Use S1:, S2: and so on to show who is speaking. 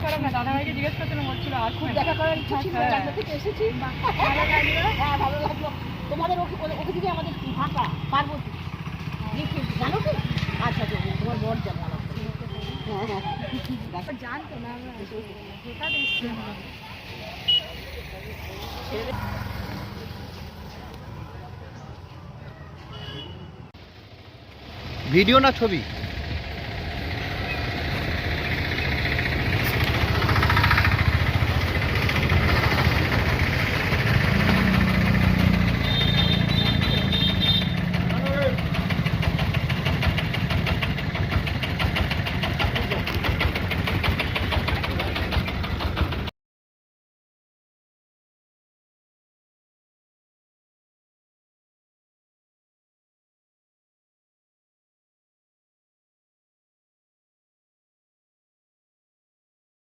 S1: খারাপ না, দাদাভাইকে জিজ্ঞেস করছিলাম, বলছিল
S2: খুব দেখা করার ইচ্ছা ছিল, রান্না থেকে এসেছি। হ্যাঁ ভালো লাগলো। তোমাদের ওকে দিকে আমাদের ফাঁকা পার্বতী জানো কি? আচ্ছা তোমার বর জানো। হ্যাঁ হ্যাঁ
S1: জানতো না, আমরা হঠাৎ এসেছিলাম।
S3: ভিডিও না ছবি?